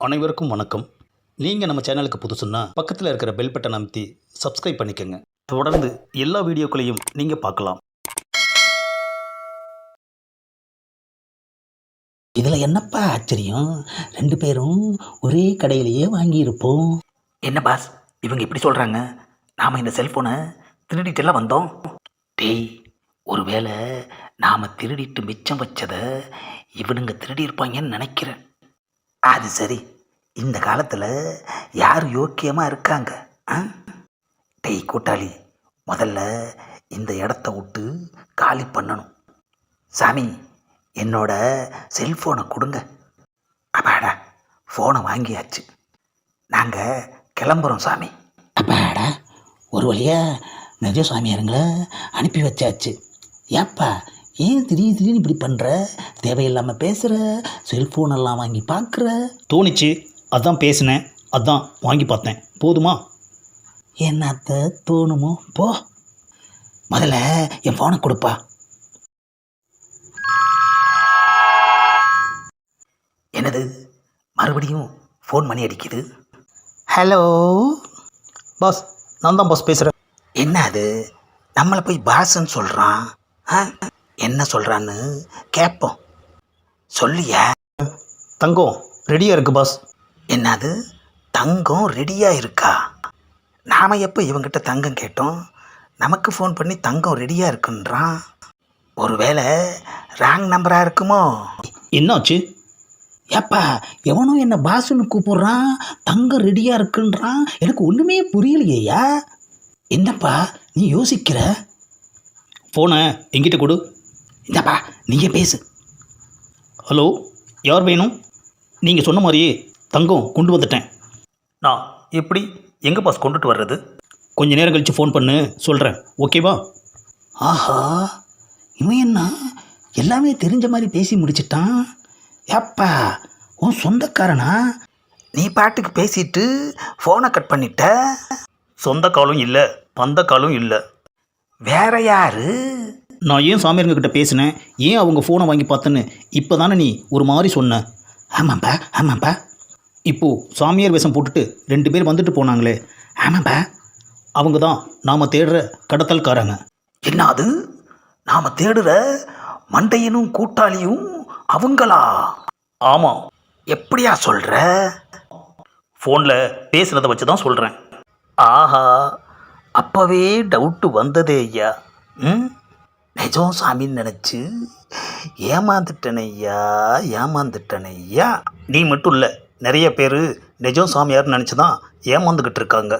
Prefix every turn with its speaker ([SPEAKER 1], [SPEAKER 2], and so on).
[SPEAKER 1] அனைவருக்கும் வணக்கம். நீங்கள் நம்ம சேனலுக்கு புதுசுன்னா பக்கத்தில் இருக்கிற பெல் பட்டன் அமைத்தி சப்ஸ்கிரைப் பண்ணிக்கோங்க. தொடர்ந்து எல்லா வீடியோக்களையும் நீங்கள் பார்க்கலாம்.
[SPEAKER 2] இதில் என்னப்பா ஆச்சரியம்? 2 பேரும் ஒரே கடையிலேயே வாங்கியிருப்போம்.
[SPEAKER 3] என்ன பாஸ் இவங்க இப்படி சொல்கிறாங்க? நாம் இந்த செல்ஃபோனை திருடிட்டுலாம் வந்தோம். டேய், ஒருவேளை நாம் திருடிட்டு மிச்சம் வச்சதை இவனுங்க திருடியிருப்பாங்கன்னு நினைக்கிறேன். அது சரி, இந்த காலத்தில் யார் யோக்கியமாக இருக்காங்க? டேய் கூட்டாளி, முதல்ல இந்த இடத்த விட்டு காலி பண்ணணும். சாமி, என்னோட செல்ஃபோனை கொடுங்க. அப்பாடா, ஃபோனை வாங்கியாச்சு. நாங்கள் கிளம்புறோம் சாமி.
[SPEAKER 2] அப்பாடா, ஒரு வழியா நிஜ சாமியாருங்களை அனுப்பி வச்சாச்சு. ஏப்பா, ஏன் திடீர்னு இப்படி பண்ணுற? தேவையில்லாமல் பேசுகிற, செல்ஃபோனெல்லாம் வாங்கி பார்க்குற.
[SPEAKER 1] தோணிச்சு, அதான் பேசினேன், அதான் வாங்கி பார்த்தேன். போதுமா?
[SPEAKER 2] என்னத்த தோணுமோ போ. முதல்ல என் ஃபோனை கொடுப்பா.
[SPEAKER 3] என்னது, மறுபடியும் ஃபோன் மணி அடிக்குது?
[SPEAKER 2] ஹலோ
[SPEAKER 1] பாஸ், நான் தான் பாஸ் பேசுகிறேன்.
[SPEAKER 3] என்ன அது, நம்மளை போய் பாஸ்ன்னு சொல்கிறான்? என்ன சொல்கிறான்னு கேட்போம். சொல்லியா?
[SPEAKER 1] தங்கம் ரெடியாக இருக்குது பாஸ்.
[SPEAKER 3] என்னது, தங்கம் ரெடியாக இருக்கா? நாம் எப்போ இவங்கிட்ட தங்கம் கேட்டோம்? நமக்கு ஃபோன் பண்ணி தங்கம் ரெடியாக இருக்குன்றான். ஒருவேளை ராங் நம்பராக இருக்குமோ?
[SPEAKER 1] என்னாச்சு?
[SPEAKER 2] ஏப்பா, எவனோ என்ன பாசுன்னு கூப்பிட்றான், தங்கம் ரெடியாக இருக்குன்றான். எனக்கு ஒன்றுமே புரியலையா? என்னப்பா நீ யோசிக்கிற?
[SPEAKER 1] ஃபோனை எங்கிட்ட கொடு.
[SPEAKER 2] இந்தப்பா, நீங்கள் பேசு.
[SPEAKER 1] ஹலோ, யார் வேணும்? நீங்கள் சொன்ன மாதிரியே தங்கம் கொண்டு வந்துட்டேன். நான் எப்படி எங்கே பாஸ் கொண்டுட்டு வர்றது? கொஞ்ச நேரம் கழித்து ஃபோன் பண்ணு, சொல்கிறேன். ஓகேவா?
[SPEAKER 2] ஆஹா, இவன் என்ன எல்லாமே தெரிஞ்ச மாதிரி பேசி முடிச்சிட்டான். ஏப்பா, உன் சொந்தக்காரனா?
[SPEAKER 3] நீ பாட்டுக்கு பேசிட்டு ஃபோனை கட் பண்ணிட்ட.
[SPEAKER 1] சொந்த காலும் இல்லை, பந்த காலும் இல்லை.
[SPEAKER 3] வேற யாரு?
[SPEAKER 1] நான் ஏன் சாமியாருங்க கிட்ட பேசினேன், ஏன் அவங்க ஃபோனை வாங்கி பார்த்தேன்னு இப்போ தானே நீ ஒரு மாதிரி சொன்ன.
[SPEAKER 2] ஆமாப்பா ஆமாப்பா.
[SPEAKER 1] இப்போது சாமியார் வேஷம் போட்டுட்டு 2 பேர் வந்துட்டு போனாங்களே,
[SPEAKER 2] ஆமாப்பா,
[SPEAKER 1] அவங்க தான் நாம் தேடுற கடத்தல்காரங்க.
[SPEAKER 3] என்ன அது, நாம் தேடுற மண்டையனும் கூட்டாளியும் அவங்களா?
[SPEAKER 1] ஆமாம்.
[SPEAKER 3] எப்படியா சொல்கிற?
[SPEAKER 1] ஃபோனில் பேசுகிறத வச்சு தான் சொல்கிறேன்.
[SPEAKER 3] ஆஹா, அப்போவே டவுட்டு வந்ததே ஐயா. நிஜம் சாமின்னு நினச்சி ஏமாந்துட்டனையா, ஏமாந்துட்டனையா.
[SPEAKER 1] நீ மட்டும் இல்லை, நிறைய பேர் நிஜம் சாமியார்னு நினச்சி தான் ஏமாந்துக்கிட்டு இருக்காங்க.